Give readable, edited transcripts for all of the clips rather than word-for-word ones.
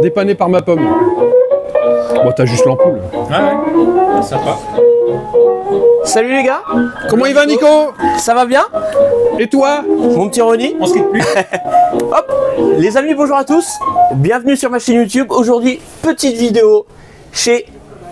Dépanné par ma pomme. Bon, t'as juste l'ampoule. Ah ouais, sympa. Salut les gars. Comment il va, Nico? Ça va bien? Et toi? Mon petit Ronnie. On se quitte plus. Hop. Les amis, bonjour à tous. Bienvenue sur ma chaîne YouTube. Aujourd'hui, petite vidéo chez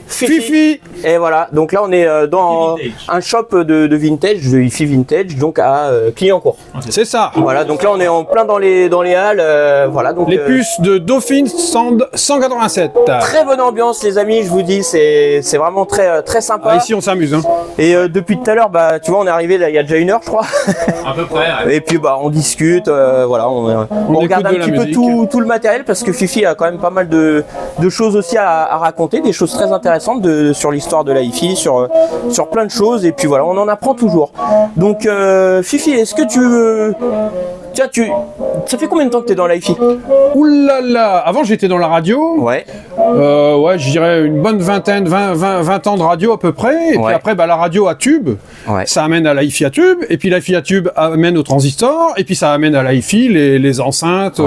Fifi. Et voilà, donc là on est dans un shop de vintage, de hi-fi vintage, donc à Clignancourt. C'est ça. Voilà, donc là on est en plein dans les halles, voilà. Donc les puces de Dauphine Sand 187. Très bonne ambiance les amis, je vous dis, c'est vraiment très sympa. Ah, ici on s'amuse. Hein. Et depuis tout à l'heure, bah tu vois, on est arrivé là, il y a déjà 1 heure je crois. À peu près. Ouais. Et puis bah on discute, voilà, on regarde un petit peu tout le matériel parce que Fifi a quand même pas mal de choses aussi à raconter, des choses très intéressantes sur l'histoire de la hi-fi, sur plein de choses, et puis voilà, on en apprend toujours. Donc Fifi, est-ce que tu tiens, ça fait combien de temps que tu es dans la hi-fi? Ouh là là, avant j'étais dans la radio. Ouais. Ouais, je dirais une bonne 20 ans de radio à peu près. Et puis après, bah, la radio à tube, ça amène à la hi-fi à tube. Et puis la hi-fi à tube amène au transistor. Et puis ça amène à la hi-fi, les enceintes.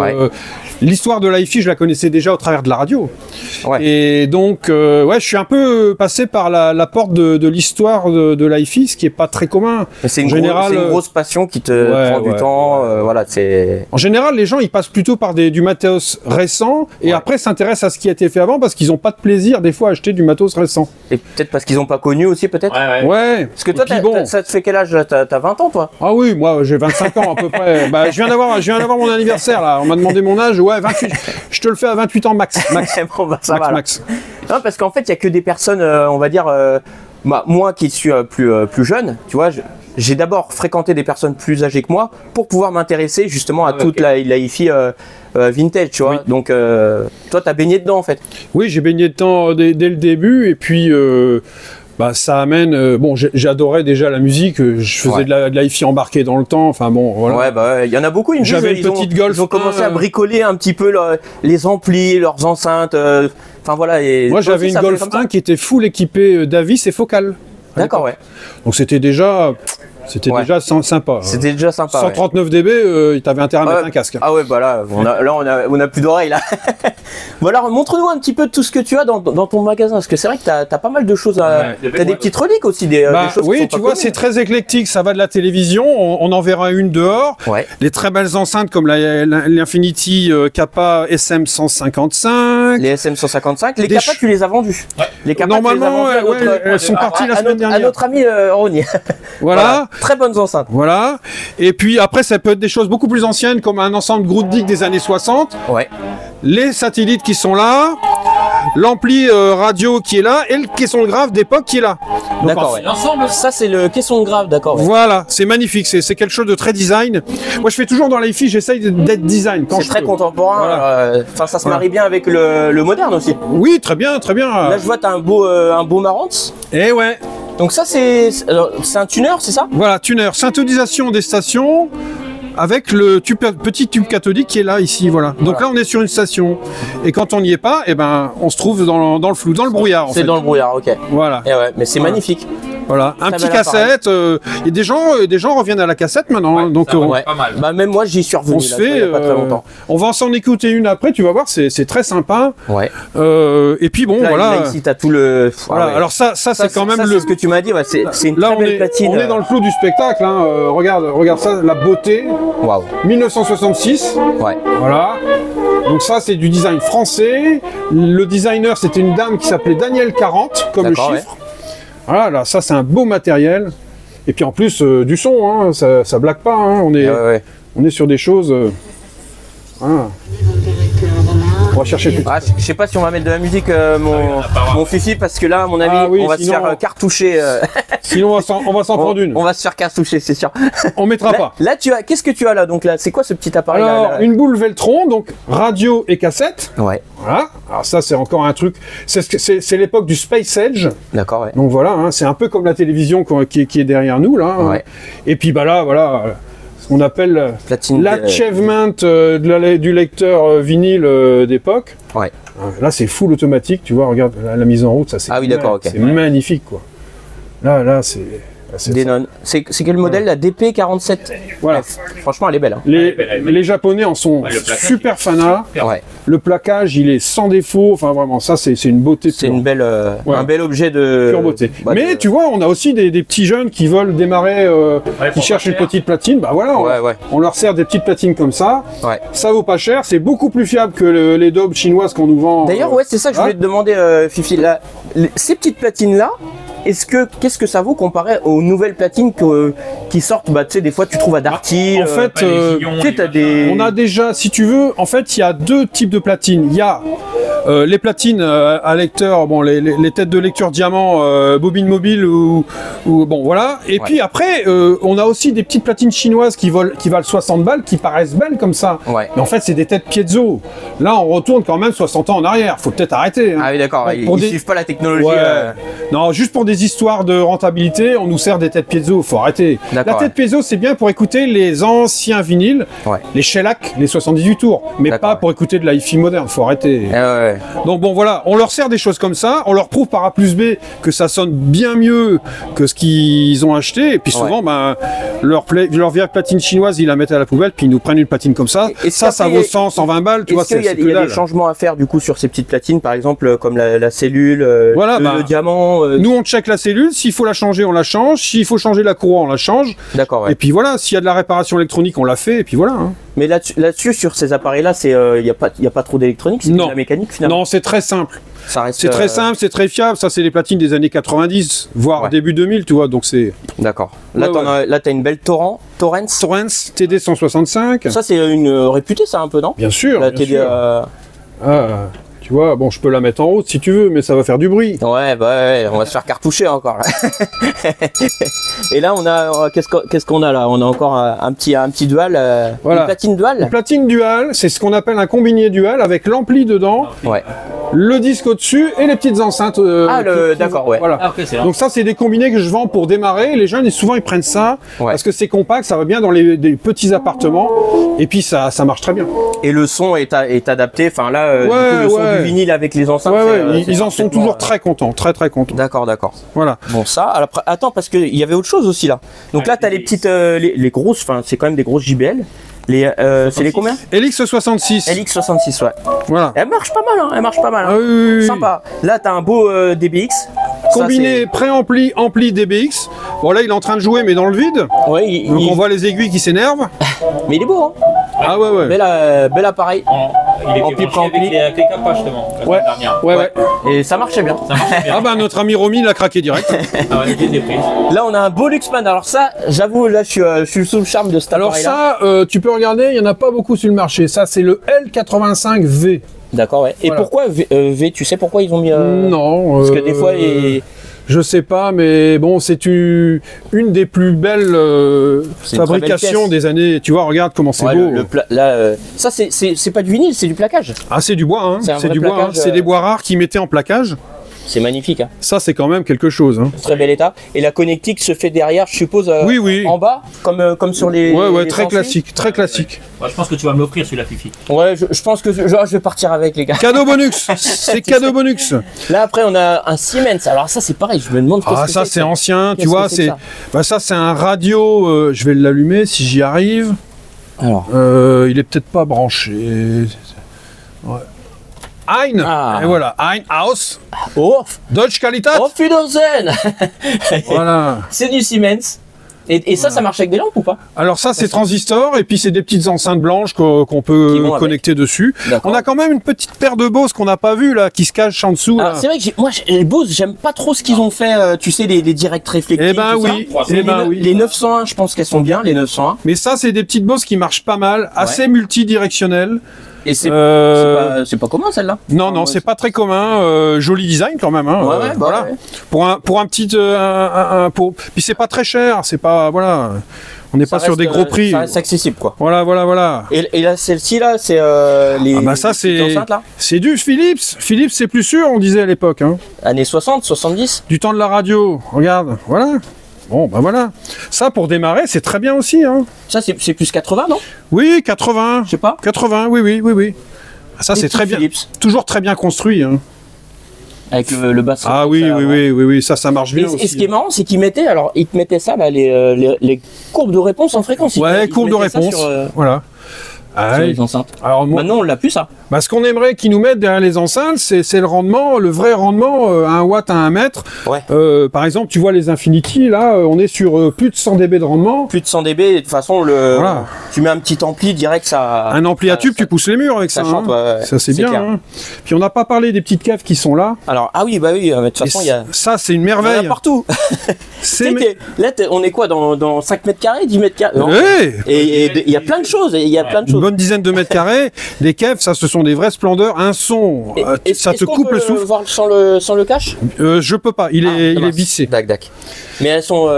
L'histoire de la hi-fi, je la connaissais déjà au travers de la radio. Ouais. Et donc, ouais, je suis un peu passé par la porte de l'histoire de la hi-fi, ce qui est pas très commun. C'est une grosse passion qui te prend du temps. Voilà, en général, les gens, ils passent plutôt par du matos récent et après s'intéressent à ce qui a été fait avant parce qu'ils n'ont pas de plaisir des fois à acheter du matos récent. Et peut-être parce qu'ils n'ont pas connu aussi, peut-être. Ouais. Parce que toi, ça te fait quel âge? T'as 20 ans, toi? Ah oui, moi j'ai 25 ans à peu près. Bah, je viens d'avoir mon anniversaire là. On m'a demandé mon âge. Ouais, 28. Je te le fais à 28 ans max. Bon, bah, ça va. Max. Non, parce qu'en fait, il n'y a que des personnes, on va dire, moi qui suis plus jeune, tu vois. J'ai d'abord fréquenté des personnes plus âgées que moi pour pouvoir m'intéresser justement à toute la hi-fi vintage, tu vois. Oui. Donc, toi, tu as baigné dedans en fait. Oui, j'ai baigné dedans dès le début et puis bah, ça amène. Bon, j'adorais déjà la musique, je faisais de la hi-fi embarquée dans le temps. Enfin bon, voilà. Ouais, bah, il y en a beaucoup. J'avais une petite Golf. Ils ont commencé à bricoler un petit peu les amplis, leurs enceintes. Enfin voilà. Et moi, j'avais une Golf 1 qui était full équipée d'Avis et Focal. D'accord, ouais. Donc c'était déjà sympa. C'était déjà sympa. 139 dB, t'avais intérêt à mettre un casque. Ah ouais, bah là, on a plus d'oreilles là. Bon alors, montre-nous un petit peu tout ce que tu as dans ton magasin, parce que c'est vrai que t'as pas mal de choses. T'as des petites reliques aussi, des choses. Oui, tu vois, c'est très éclectique. Ça va de la télévision, on en verra une dehors. Ouais. Les très belles enceintes comme l'Infinity Kappa SM155. Les SM155. Les Kappa, tu les as vendus. Ouais. Les Kappa, normalement, elles sont parties la semaine dernière. À notre ami Ronnie. Voilà. Très bonnes enceintes. Voilà. Et puis après, ça peut être des choses beaucoup plus anciennes, comme un ensemble Grootdick des années 60. Ouais. Les satellites qui sont là, l'ampli radio qui est là, et le caisson de grave d'époque qui est là. D'accord. Ouais. L'ensemble, ça c'est le caisson de grave, d'accord. Ouais. Voilà, c'est magnifique, c'est quelque chose de très design. Moi, je fais toujours dans la hi-fi, j'essaye d'être design. C'est très contemporain. Voilà. Ça se marie bien avec le moderne aussi. Oui, très bien, très bien. Là, je vois, t'as un beau Marantz. Eh ouais. Donc ça, c'est un tuner, c'est ça? Voilà, tuner, synthétisation des stations avec le petit tube cathodique qui est là, ici, voilà. Donc là, on est sur une station. Et quand on n'y est pas, eh ben, on se trouve dans le flou, dans le brouillard. C'est dans le brouillard, ok. Voilà. Et ouais, mais c'est magnifique. Voilà, un petit cassette. Et des gens reviennent à la cassette maintenant. Ouais, donc, pas mal. Bah, même moi, j'y suis revenu. On se fait. Il y a pas très longtemps. On va s'en écouter une après. Tu vas voir, c'est très sympa. Ouais. Et puis bon, là, voilà. Là, ici, t'as tout le. Voilà. Ouais. Alors ça c'est quand même le. Ce que tu m'as dit, ouais, c'est une très belle platine. On est dans le flou du spectacle. Hein. Regarde ça, la beauté. Waouh. 1966. Ouais. Voilà. Donc ça, c'est du design français. Le designer, c'était une dame qui s'appelait Danielle 40, comme le chiffre. Ouais. Voilà, là, ça c'est un beau matériel. Et puis en plus, du son, hein, ça blague pas. Hein, on est sur des choses. Voilà. On va chercher tout. Je sais pas si on va mettre de la musique, mon Fifi, parce que là, à mon avis, on va se faire cartoucher. Sinon, on va s'en prendre une. On va se faire cartoucher, c'est sûr. On mettra pas. Là, qu'est-ce que tu as là? Donc là, c'est quoi ce petit appareil là? Une boule Veltron, donc radio et cassette. Ouais. Voilà. Alors ça, c'est encore un truc. C'est l'époque du Space Age. D'accord. Ouais. Donc voilà, hein, c'est un peu comme la télévision qui est derrière nous là. Hein. Ouais. Et puis bah là, voilà. On appelle l'achievement du lecteur vinyle d'époque. Ouais. Là, c'est full automatique, tu vois, regarde la mise en route, ça c'est magnifique, quoi. Là, c'est... Denon. C'est quel modèle, la DP47? Voilà. Franchement, elle est belle. Hein. Les Japonais en sont super fanats. Ouais. Le plaquage, il est sans défaut. Enfin, vraiment, ça, c'est une beauté. C'est une belle, un bel objet de pure beauté. Mais tu vois, on a aussi des petits jeunes qui veulent démarrer, qui cherchent une petite platine. Bah voilà, on leur sert des petites platines comme ça. Ouais. Ça vaut pas cher. C'est beaucoup plus fiable que les daubes chinoises qu'on nous vend. D'ailleurs, ouais, c'est ça que je voulais te demander, Fifi. Là, ces petites platines-là, qu'est-ce que ça vaut comparé aux nouvelles platines qui sortent, bah, tu sais, des fois tu trouves à Darty. En fait, on a déjà, si tu veux, en fait, il y a deux types de platines. Il y a les platines à lecteur, bon, les têtes de lecture diamant, bobine mobile ou bon, voilà. Et puis après, on a aussi des petites platines chinoises qui valent 60 balles, qui paraissent belles comme ça. Ouais. Mais en fait, c'est des têtes piezo. Là, on retourne quand même 60 ans en arrière. Faut peut-être arrêter. Hein. Ah oui, d'accord. Ils suivent pas la technologie. Non, juste pour des histoires de rentabilité, on nous sert des têtes piezo. Faut arrêter. La tête piezo, c'est bien pour écouter les anciens vinyles, les shellac, les 78 tours, mais pas pour écouter de la hi-fi moderne. Faut arrêter. Donc bon, voilà, on leur sert des choses comme ça. On leur prouve par A plus B que ça sonne bien mieux que ce qu'ils ont acheté. Et puis souvent, ben, leur vieille platine chinoise, ils la mettent à la poubelle, puis ils nous prennent une platine comme ça. Et ça vaut 100, 120 balles. Tu vois, il y a des changements à faire du coup sur ces petites platines, par exemple, comme la cellule, le diamant. Nous, on check la cellule. S'il faut la changer, on la change. S'il faut changer la courroie, on la change. D'accord. Et puis voilà, s'il y a de la réparation électronique, on la fait. Et puis voilà. Hein. Mais là-dessus, sur ces appareils-là, il n'y a pas trop d'électronique, c'est de la mécanique finalement. Non, c'est très simple. C'est très simple, c'est très fiable. Ça, c'est les platines des années 90, voire début 2000, tu vois. Donc c'est. D'accord. Là, t'as une belle Torrens TD 165. Ça, c'est une réputée, ça un peu, non? Bien sûr. La TD. Tu vois, bon, je peux la mettre en haute si tu veux, mais ça va faire du bruit. Ouais, on va se faire cartoucher encore. Là. Et là, on a qu'est-ce qu'on a là? On a encore un petit dual, une platine dual. Une platine dual, c'est ce qu'on appelle un combiné dual avec l'ampli dedans, le disque au-dessus et les petites enceintes. D'accord, ouais. Voilà. Ah, okay, donc ça, c'est des combinés que je vends pour démarrer. Les jeunes, souvent, ils prennent ça parce que c'est compact, ça va bien dans des petits appartements, et puis ça marche très bien. Et le son est adapté. Enfin là, le son du vinyle avec les enceintes. Ils en sont toujours très contents, très contents. D'accord. Voilà. Bon ça, alors, attends, parce qu'il y avait autre chose aussi là. Donc là, tu as les petites, les grosses, enfin c'est quand même des grosses JBL. C'est les combien? LX66. LX66, ouais. Voilà. Elle marche pas mal, hein. Oui. Sympa. Là, tu as un beau DBX. Combiné préampli, ampli DBX. Bon là, il est en train de jouer, mais dans le vide. Ouais. Donc on voit les aiguilles qui s'énervent. Mais il est beau, hein. Ah ouais. Bel appareil. Il était branché avec les capas justement. Ouais. Et ça marchait bien. Ah bah notre ami Romy l'a craqué direct. Là on a un beau Luxman. Alors ça, j'avoue, là je suis sous le charme de cet appareil là. Alors ça, tu peux regarder, il n'y en a pas beaucoup sur le marché. Ça c'est le L85V. D'accord, ouais. Et pourquoi V? Tu sais pourquoi ils ont mis Non. Parce que des fois je sais pas, mais bon, c'est une des plus belles fabrications des années. Tu vois, regarde comment c'est beau. Ça, c'est pas du vinyle, c'est du plaquage. Ah, c'est du bois, hein. C'est du bois. Hein. C'est des bois rares qu'ils mettaient en plaquage. C'est magnifique. Hein. Ça, c'est quand même quelque chose. Hein. Très bel état. Et la connectique se fait derrière, je suppose, en bas, comme sur les. Ouais, les très classique, très classique. Ouais, je pense que tu vas me l'offrir celui-là, Fifi. Ouais, je pense que je vais partir avec, les gars. Cadeau bonus. C'est cadeau bonus. Là, après, on a un Siemens. Alors ça, c'est pareil. Je me demande. Ça, c'est ancien. Tu vois, ça, c'est un radio. Je vais l'allumer si j'y arrive. Alors. Il est peut-être pas branché. Ouais. Ein, et voilà, Ein Haus, Deutsche Qualität. Auf Wiedersehen. Voilà. C'est du Siemens. Et ça marche avec des lampes ou pas? Alors ça, c'est transistor, et puis c'est des petites enceintes blanches qu'on peut connecter dessus. On a quand même une petite paire de Bose qu'on n'a pas vue, là, qui se cache en dessous. C'est vrai que moi, les Bose, j'aime pas trop ce qu'ils ont fait, tu sais, les directs réflectifs. Eh ben oui. Les 901, je pense qu'elles sont bien, les 901. Mais ça, c'est des petites Bose qui marchent pas mal, assez multidirectionnelles. Et c'est pas commun celle-là. Non, c'est pas très commun. Joli design quand même. Hein. Voilà. Pour un petit, puis c'est pas très cher. C'est pas On n'est pas sur des gros prix. Ça reste accessible quoi. Voilà. Et là celle-ci là, c'est les. Ah bah ça c'est du Philips. Philips c'est plus sûr, on disait à l'époque. Hein. Années 60, 70. Du temps de la radio. Regarde, voilà. Bon, ben voilà. Ça, pour démarrer, c'est très bien aussi. Hein. Ça, c'est plus 80, non? Oui, 80. Je sais pas. 80, oui. Ça, c'est très bien. Philips. Toujours très bien construit. Hein. Avec le basse. Ah oui, ça marche bien aussi. Et ce qui est marrant, c'est qu'ils mettaient, ça, là, les courbes de réponse en fréquence. Courbes de réponse, voilà. Sur les enceintes. Alors maintenant on l'a plus ça. Ce qu'on aimerait qu'ils nous mettent derrière les enceintes, c'est le rendement, le vrai rendement à 1 watt à 1 mètre. Ouais. Par exemple, tu vois les Infinity, là, on est sur plus de 100 dB de rendement. Plus de 100 dB, et de toute façon, tu mets un petit ampli direct, ça... Un ampli à tube, tu pousses les murs avec ça. Chante, ça c'est bien. Hein. Puis on n'a pas parlé des petites caves qui sont là. Alors, mais de toute façon, il y a... Ça, c'est une merveille. Il y en a partout. Là, on est quoi, dans 5 mètres carrés, 10 mètres carrés? Oui. Et il y a plein de choses, Une bonne dizaine de mètres carrés. Les caves, ça, ce sont des vraies splendeurs. Un son, ça te coupe le souffle. Voir sans le cache? Je peux pas, il est vissé. D'accord. Mais elles sont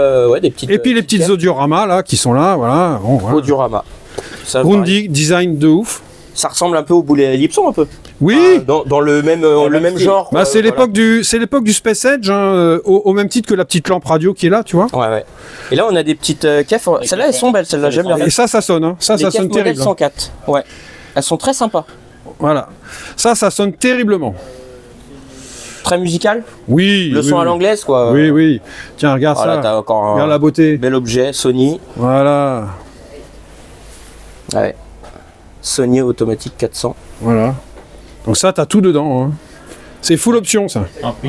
des petites. Et puis les petites audioramas là qui sont là, voilà. Bon, voilà. Audioramas. Grundig, design de ouf. Ça ressemble un peu au boulet Ellipson un peu. Oui. Dans le même genre. C'est l'époque du Space Edge, hein, au même titre que la petite lampe radio qui est là, tu vois. Ouais. Et là on a des petites kefs. Celles-là elles sont belles, celles-là j'aime bien. Et ça sonne, hein. Ça sonne terrible. 104. Ouais. Elles sont très sympas. Voilà. Ça sonne terriblement. Très musical. Oui. Le son à l'anglaise, quoi. Oui. Tiens, regarde ça. T'as encore regarde la beauté. Bel objet, Sony. Voilà. Ouais. Sony automatique 400. Voilà. Donc ça, t'as tout dedans. Hein. C'est full option, ça.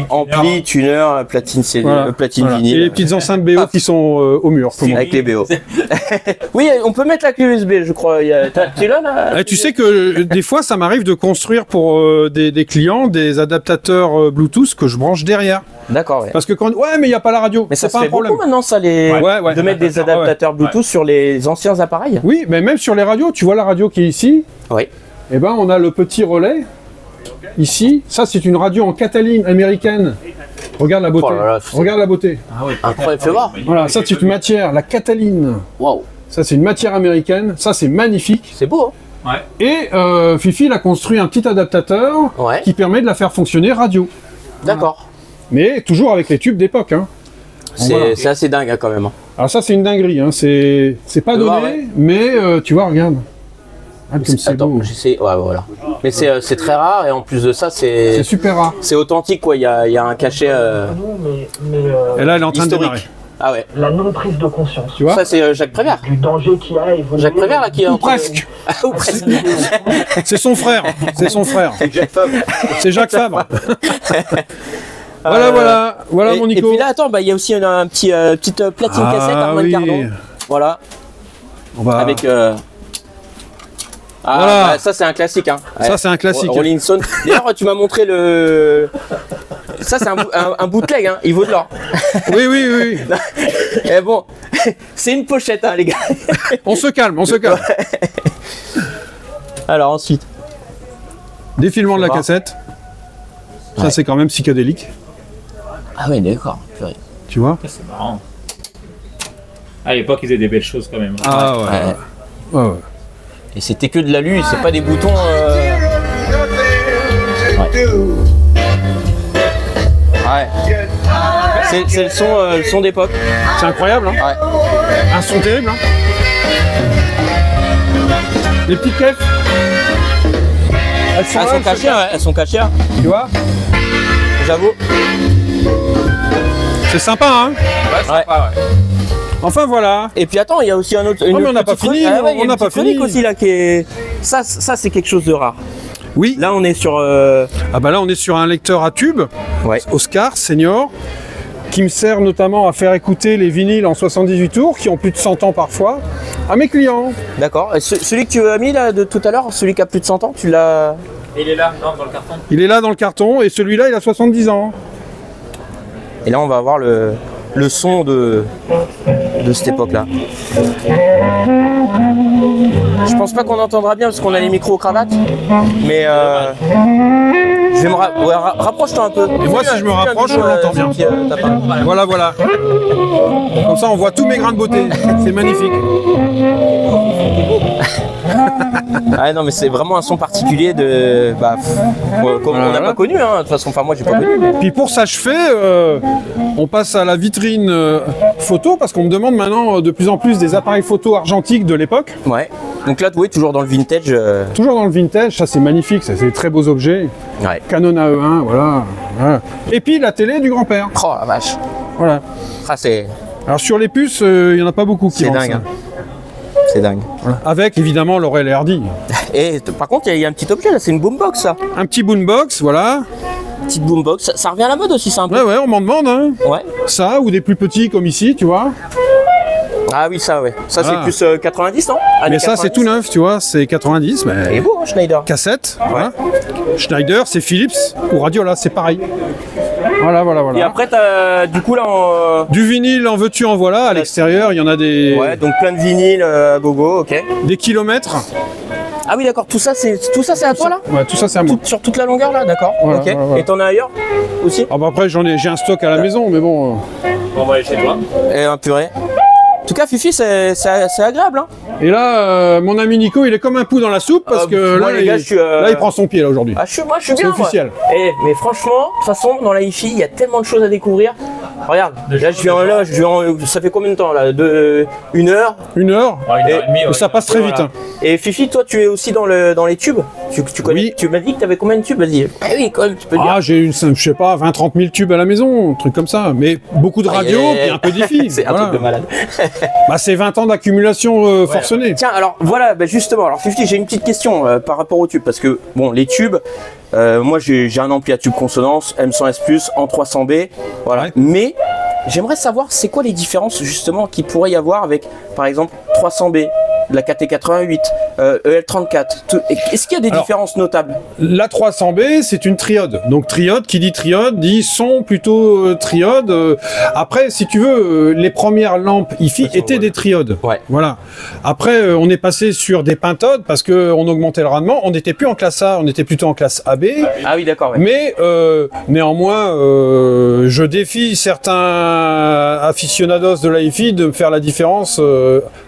Ampli, tuner, platine CD, platine vinyle. Et les petites enceintes BO qui sont au mur. Avec les BO. Oui, on peut mettre la clé USB, je crois. Tu l'as là? Tu sais que des fois, ça m'arrive de construire pour des clients des adaptateurs Bluetooth que je branche derrière. D'accord, ouais. Parce que mais il n'y a pas la radio. Mais ça pas se fait beaucoup maintenant, ça, de mettre des adaptateurs Bluetooth sur les anciens appareils. Oui, mais même sur les radios, tu vois la radio qui est ici. Oui. Eh ben, on a le petit relais. Ici, ça c'est une radio en Cataline américaine. Regarde la beauté. Regarde la beauté. Ah oui, incroyable, fais voir. Voilà, ça c'est une matière, la Cataline. Waouh. Ça c'est une matière américaine. Ça c'est magnifique. C'est beau. Hein. Ouais. Et Fifi il a construit un petit adaptateur qui permet de la faire fonctionner radio. D'accord. Mais toujours avec les tubes d'époque. Hein. C'est assez dingue hein, quand même. Alors ça c'est une dinguerie. Hein. C'est pas donné, mais tu vois, regarde. Attends, j'essaie. Ouais, voilà. Mais c'est très rare et en plus de ça, c'est super rare. C'est authentique, quoi. Il y a un cachet. Et là, elle est en train de démarrer. Ah ouais. La non-prise de conscience. Tu vois. Ça, c'est Jacques Prévert. Du danger qu'il y a évolué. Jacques Prévert, là, qui est Ou presque. Ou presque. C'est son frère. C'est son frère. C'est Jacques Fabre. Voilà mon Nico. Et puis là, attends, il y a aussi une petite platine cassette Harman Kardon. Voilà. Avec. Voilà. Ça c'est un classique hein. Ça c'est un classique. Rolling Stone. D'ailleurs tu m'as montré le. Ça c'est un bootleg hein. Il vaut de l'or. Oui. Et bon, c'est une pochette hein les gars. On se calme. Alors ensuite. Défilement de la cassette. Ça c'est quand même psychédélique. Ah ouais d'accord. Tu vois. C'est marrant. À l'époque ils faisaient des belles choses quand même. Ah ouais. Et c'était que de l'alu, c'est pas des boutons. Ouais. C'est le son d'époque. C'est incroyable, hein. Ouais. Un son terrible, hein. Les petites kefs. Elles sont cachées, Tu vois. J'avoue. C'est sympa, hein. Ouais, sympa, ouais. Enfin voilà. Et puis attends, il y a aussi un autre. Non mais on n'a pas fini. On n'a pas fini aussi là qui est. Ça c'est quelque chose de rare. Oui. Là on est sur. Ah bah là on est sur un lecteur à tube. Ouais. Oscar Senior, qui me sert notamment à faire écouter les vinyles en 78 tours, qui ont plus de 100 ans parfois, à mes clients. D'accord. Celui que tu as mis là de tout à l'heure, celui qui a plus de 100 ans, tu l'as. Il est là dans le carton. Il est là dans le carton et celui-là il a 70 ans. Et là on va avoir le son de cette époque-là. Je pense pas qu'on entendra bien parce qu'on a les micros cravates, mais je vais me rapproche-toi un peu. Et moi si je me rapproche, on l'entend bien. Voilà. Comme ça on voit tous mes grains de beauté. C'est magnifique. Ah non, mais c'est vraiment un son particulier de. Bah, comme on n'a pas connu, hein, de toute façon. Enfin, moi, j'ai pas connu. Mais... Puis pour s'achever, on passe à la vitrine photo parce qu'on me demande maintenant de plus en plus des appareils photo argentiques de l'époque. Ouais. Donc là, oui, toujours dans le vintage. Toujours dans le vintage, ça c'est magnifique, ça c'est des très beaux objets. Ouais. Canon AE1, voilà. Et puis la télé du grand-père. Oh la vache. Voilà. Ah, c'est. Alors sur les puces, il n'y en a pas beaucoup qui vendent ça. C'est dingue. C'est dingue. Voilà. Avec évidemment Laurel et Hardy. Et par contre, il y a un petit objet là, c'est une boombox ça. Un petit boombox, voilà. Petite boombox, ça revient à la mode aussi, ça un peu. Ouais, on m'en demande. Hein. Ouais. Ça, ou des plus petits comme ici, tu vois. Ah oui, ça, ouais. Ça, c'est plus 90, non? Mais ça, c'est tout neuf, tu vois, c'est 90. Mais... Il est beau, hein, Schneider. Cassette, voilà. Schneider, c'est Philips, ou Radiola, c'est pareil. Voilà. Et après, t'as du coup là du vinyle, en veux-tu, en voilà. À l'extérieur, il y en a des. Ouais, donc plein de vinyles à gogo, ok. Des kilomètres. Ah oui, d'accord. Tout ça, c'est à toi là? Ouais, tout ça, c'est à moi. Sur toute la longueur là, d'accord. Voilà, ok. voilà. Et t'en as ailleurs aussi? Ah bah après, j'ai un stock à la maison, mais bon. On va aller chez toi. Et un purée. En tout cas, Fifi, c'est agréable. Hein. Et là, mon ami Nico, il est comme un pou dans la soupe parce que moi, là, les gars, là, il prend son pied là aujourd'hui. Ah, moi, je suis bien. C'est officiel. Mais franchement, de toute façon, dans la hi-fi, il y a tellement de choses à découvrir. Regarde, ça fait combien de temps là? Une heure? Une heure. Et ça passe très vite. Hein. Et Fifi, toi, tu es aussi dans les tubes. Tu connais. Oui. Tu m'as dit que tu avais combien de tubes? Vas-y. Ah oui, quand même, tu peux dire. Ah, j'ai je sais pas, 20-30 000 tubes à la maison, un truc comme ça. Mais beaucoup de radio, puis un peu d'hi-fi. C'est un truc de malade. Bah, c'est 20 ans d'accumulation forcenée. Tiens, alors voilà, justement, alors Fifi, j'ai une petite question par rapport aux tubes, parce que bon, les tubes, moi j'ai un ampli à tube consonance, M100S+, en 300B, voilà. Ouais. Mais j'aimerais savoir c'est quoi les différences justement qu'il pourrait y avoir avec, par exemple, 300B, la KT88, EL34. Est-ce qu'il y a des différences notables? La 300B, c'est une triode. Donc triode, qui dit triode, dit son plutôt triode. Après, si tu veux, les premières lampes hi-fi étaient des triodes. Ouais. Voilà. Après, on est passé sur des pentodes parce qu'on augmentait le rendement. On n'était plus en classe A, on était plutôt en classe AB. Ah oui, d'accord. Ouais. Mais néanmoins, je défie certains aficionados de la hi-fi de me faire la différence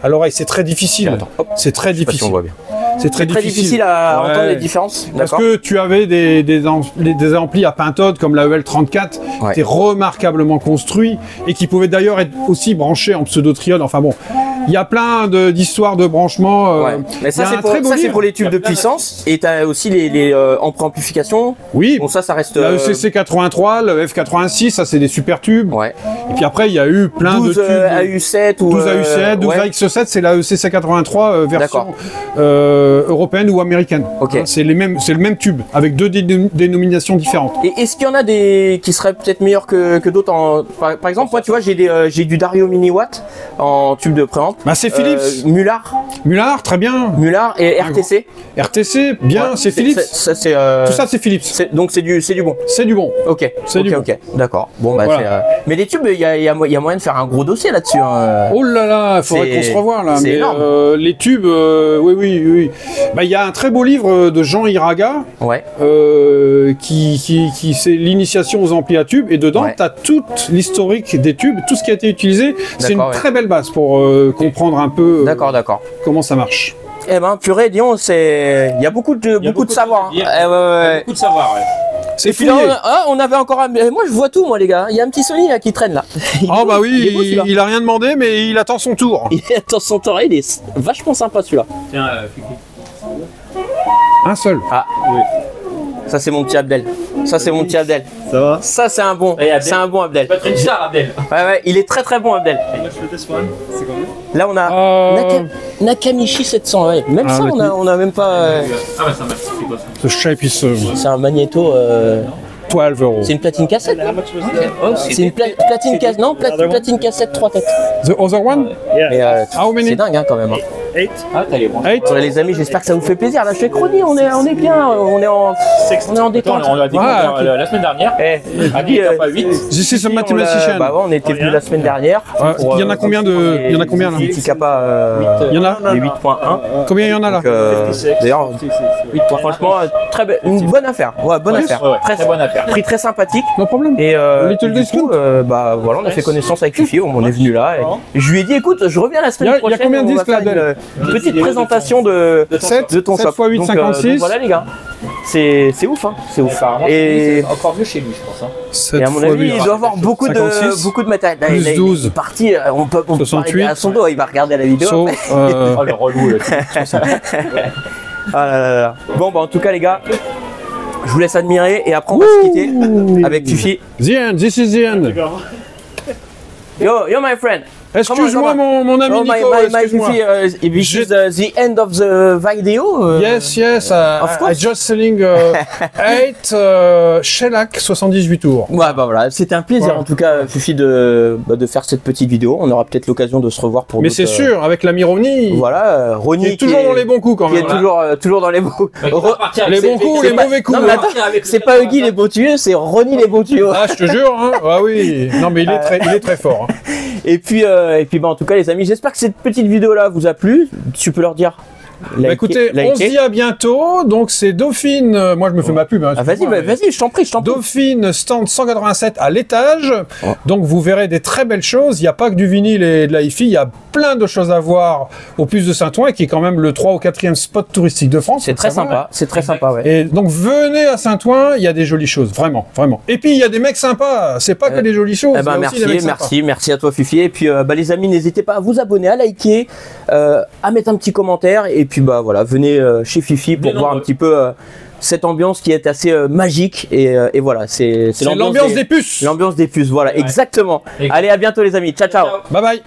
à l'oreille. C'est très difficile. C'est très difficile. Si on voit bien. C'est très difficile à entendre les différences. Parce que tu avais des amplis à pentode comme la EL34 qui étaient remarquablement construits et qui pouvaient d'ailleurs être aussi branchés en pseudo-triode. Enfin bon, il y a plein d'histoires de branchements. Mais ça, c'est pour les tubes de puissance. Et tu as aussi les amplifications. Oui. Bon, ça reste. La ECC83, le F86, ça c'est des super tubes. Ouais. Et puis après, il y a eu plein de tubes. 12 AU7 ou 12 AU7, 12 AX7, c'est la ECC83 version européenne ou américaine. Okay. C'est le même tube avec deux dénominations différentes. Et est-ce qu'il y en a des qui seraient peut-être meilleurs que d'autres par exemple, moi, tu vois, j'ai du Dario Mini-Watt en tube de préamp. Bah, c'est Philips. Mullard, très bien. Mullard et RTC. RTC, bien, c'est Philips. Tout ça, c'est Philips. Donc c'est du bon. C'est du bon. Ok. Ok. D'accord. Bon, bah, voilà. Mais les tubes, il y a moyen de faire un gros dossier là-dessus. Hein. Oh là là, il faudrait qu'on se revoie là. C'est énorme. Les tubes, oui. Bah, il y a un très beau livre de Jean Iraga. Ouais. Qui c'est l'initiation aux amplis à tubes. Et dedans, tu as toute l'historique des tubes, tout ce qui a été utilisé. C'est une très belle base pour comprendre un peu comment ça marche. Eh ben, purée, disons, il y a beaucoup de savoir. Beaucoup de savoir, C'est fini. On avait encore moi je vois tout, moi, les gars. Il y a un petit Sony là qui traîne là. Oh bah oui, il a rien demandé, mais il attend son tour. Il attend son tour, il est vachement sympa celui-là. Tiens, un seul. Ah oui. Ça c'est mon petit Abdel. Ça va? Ça c'est un bon. C'est un bon Abdel. Pas très bizarre, Abdel. Ouais, il est très bon Abdel. Là on a Nakamichi 700. Ouais. Même ça on a même pas. Ah ouais, ça marche. C'est quoi ça? Ce shape is. C'est un magnéto. 12 euros. C'est une platine cassette. C'est une platine cassette. Non, platine cassette 3 têtes. The other one? C'est dingue hein, quand même. 8. Ah, t'as les bons. Les amis, j'espère que ça vous fait plaisir. Là, je fais chronique, on est bien, on est en détente. On a dit la semaine dernière. A dit pas 8. This is a mathematician. Bah ouais, on était venu la semaine dernière. Il y en a combien là? Il y en a les 8.1. Combien il y en a là? D'ailleurs, 8.1. Franchement, une bonne affaire. Ouais, bonne affaire. Très bonne affaire. Prix très sympathique. No problème. Et du coup, bah voilà, on a fait connaissance avec Fifi. On est venu là. Et je lui ai dit, écoute, je reviens la semaine prochaine. Il y a combien de disques là? petite présentation de ton 7 shop. x 8, Donc, 56. Voilà les gars, c'est ouf, hein, c'est ouf. Et c'est encore mieux chez lui, je pense. Hein. Et à mon avis, il doit avoir beaucoup de matériel. Là, plus il est 12. parti, on peut 68. à son dos, il va regarder la vidéo. So, Oh le relou là. Ah là là là. Bon bah en tout cas les gars, je vous laisse admirer et après on va se quitter avec Fifi. The end, this is the end. Yo my friend. Excuse-moi mon ami Nico, my excuse-moi. Fifi, this is the end of the video. Yes, Of course. I just selling 8 Shellac 78 tours. Ouais bah voilà, c'était un plaisir Voilà. en tout cas Fifi de faire cette petite vidéo. On aura peut-être l'occasion de se revoir pour Mais d'autres, c'est sûr, avec l'ami Ronnie, Voilà, Ronnie qui est toujours dans les bons coups quand qui même. est toujours dans les bons coups. Les bons coups, les mauvais coups. Non mais hein. attends, c'est pas Huggy les bons tuyaux, c'est Ronnie les bons tuyaux. Ah, je te jure, hein. Ah oui. Non mais il est très fort. Hein. Et puis bah, en tout cas les amis, j'espère que cette petite vidéo là vous a plu. Tu peux leur dire. Bah, écoutez, on se dit à bientôt. Donc c'est Dauphine, moi je me fais ma pub. Hein, Ah, vas-y, vas-y, je t'en prie, Dauphine stand 187 à l'étage. Oh. Donc vous verrez des très belles choses. Il n'y a pas que du vinyle et de la hi-fi. Il y a plein de choses à voir au Puce de Saint-Ouen, qui est quand même le 3 ou 4e spot touristique de France. C'est très sympa, c'est très sympa, ouais. Et donc venez à Saint-Ouen, il y a des jolies choses, vraiment, vraiment. Et puis il y a des mecs sympas, c'est pas que des jolies choses. Eh ben, il y a aussi des mecs merci à toi Fifi. Et puis bah, les amis, n'hésitez pas à vous abonner, à liker, à mettre un petit commentaire. Et puis bah voilà, venez chez Fifi pour voir un petit peu cette ambiance qui est assez magique. Et voilà, c'est l'ambiance des puces. L'ambiance des puces, voilà, exactement. Allez, à bientôt les amis, ciao ciao. Bye bye.